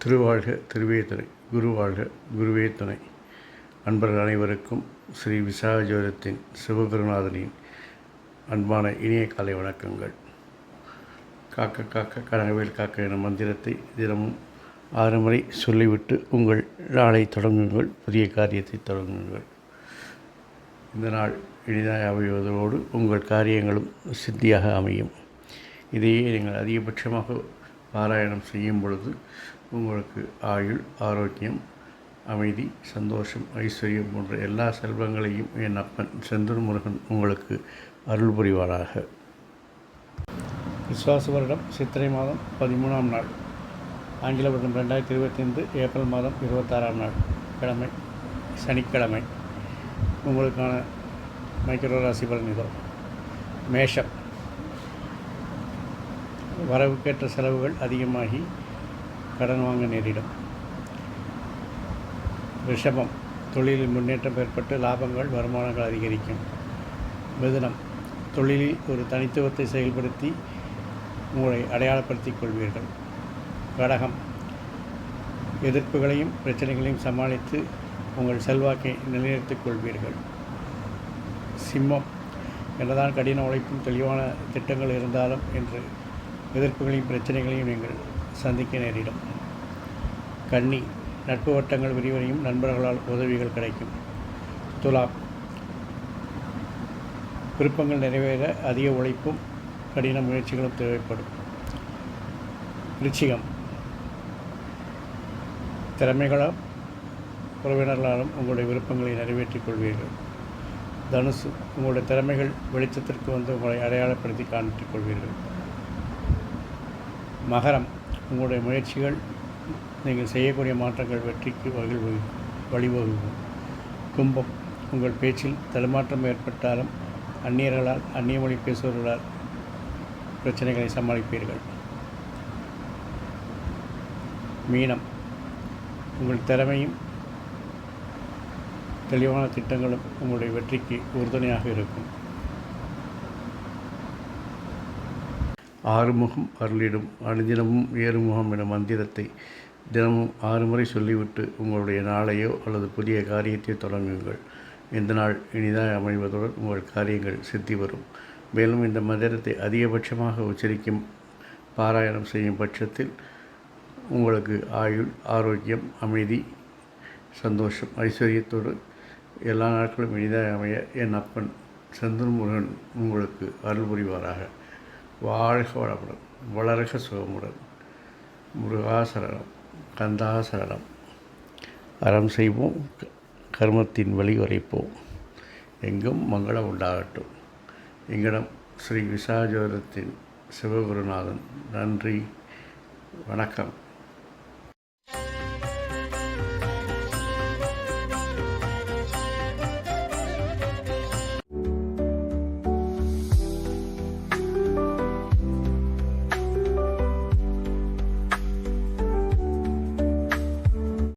திருவாழ்க திருவே துணை, குருவாழ்க குருவே துணை. அன்பர்கள் அனைவருக்கும் ஸ்ரீ விசாகஜோதத்தின் சிவகுருநாதனின் அன்பான இனிய காலை வணக்கங்கள். காக்க காக்க கனகவேல் காக்க என மந்திரத்தை தினமும் 6 முறை சொல்லிவிட்டு உங்கள் நாளை தொடங்குங்கள், புதிய காரியத்தை தொடங்குங்கள். இந்த நாள் இனிதாக அமைவதோடு உங்கள் காரியங்களும் சித்தியாக அமையும். இதையே நீங்கள் அதிகபட்சமாக பாராயணம் செய்யும் பொழுது உங்களுக்கு ஆயுள், ஆரோக்கியம், அமைதி, சந்தோஷம், ஐஸ்வர்யம் போன்ற எல்லா செல்வங்களையும் என் அப்பன் செந்தூர் முருகன் உங்களுக்கு அருள் புரிவாராக. விசுவாச வருடம் சித்திரை மாதம் 13ஆம் நாள், ஆங்கில வருடம் 2025 ஏப்ரல் மாதம் 26ஆம் நாள், கிழமை சனிக்கிழமை. உங்களுக்கான மைக்ரோ ராசி பலன் இதோ. மேஷம், வரவுக்கேற்ற செலவுகள் அதிகமாகி கடன் வாங்க நேரிடும். ரிஷபம், தொழிலில் முன்னேற்றம் ஏற்பட்டு லாபங்கள், வருமானங்கள் அதிகரிக்கும். மிதுனம், தொழிலில் ஒரு தனித்துவத்தை செயல்படுத்தி உங்களை அடையாளப்படுத்திக் கொள்வீர்கள். கடகம், எதிர்ப்புகளையும் பிரச்சனைகளையும் சமாளித்து உங்கள் செல்வாக்கை நிலைநிறுத்திக் கொள்வீர்கள். சிம்மம், என்னதான் கடின உழைப்பும் தெளிவான திட்டங்கள் இருந்தாலும் என்று எதிர்ப்புகளையும் பிரச்சனைகளையும் நீங்கள் சந்திக்க நேரிடும். கன்னி, நட்பு வட்டங்கள் விரிவடையும், நண்பர்களால் உதவிகள் கிடைக்கும். துலாம், விருப்பங்கள் நிறைவேற அதிக உழைப்பும் கடின முயற்சிகளும் தேவைப்படும். விருச்சிகம், திறமைகளால் உறவினர்களாலும் உங்களுடைய விருப்பங்களை நிறைவேற்றிக் கொள்வீர்கள். தனுசு, உங்களுடைய திறமைகள் வெளிச்சத்திற்கு வந்து உங்களை அடையாளப்படுத்தி காண்பித்துக் கொள்வீர்கள். மகரம், உங்களுடைய முயற்சிகள், நீங்கள் செய்யக்கூடிய மாற்றங்கள் வெற்றிக்கு வழிவகுக்கும். கும்பம், உங்கள் பேச்சில் தடுமாற்றம் ஏற்பட்டாலும் அந்நியர்களால், அந்நிய மொழி பேசுபவர்களால் பிரச்சனைகளை சமாளிப்பீர்கள். மீனம், உங்கள் திறமையும் தெளிவான திட்டங்களும் உங்களுடைய வெற்றிக்கு உறுதுணையாக இருக்கும். ஆறுமுகம் அருளிடும் அனுதினமும் ஏறுமுகம் என மந்திரத்தை தினமும் 6 முறை சொல்லிவிட்டு உங்களுடைய நாளையோ அல்லது புதிய காரியத்தை தொடங்குங்கள். இந்த நாள் இனிதாக அமைவதுடன் உங்கள் காரியங்கள் சித்தி வரும். மேலும் இந்த மந்திரத்தை அதிகபட்சமாக உச்சரிக்கும் பாராயணம் செய்யும் பட்சத்தில் உங்களுக்கு ஆயுள், ஆரோக்கியம், அமைதி, சந்தோஷம், ஐஸ்வர்யத்தோடு எல்லா நாட்களும் இனிதாக அமைய என் அப்பன் செந்தூர் முருகன் உங்களுக்கு அருள் புரிவாராக. வாழ்க வளமுடன், வளர்க சுகமுடன். முருகாசரணம், கந்தாசரணம். அறம் செய்வோம், கர்மத்தின் வழி உரைப்போம், எங்கும் மங்களம் உண்டாகட்டும். எங்களிடம் ஸ்ரீ விசாகஜோதத்தின் சிவகுருநாதன். நன்றி, வணக்கம்.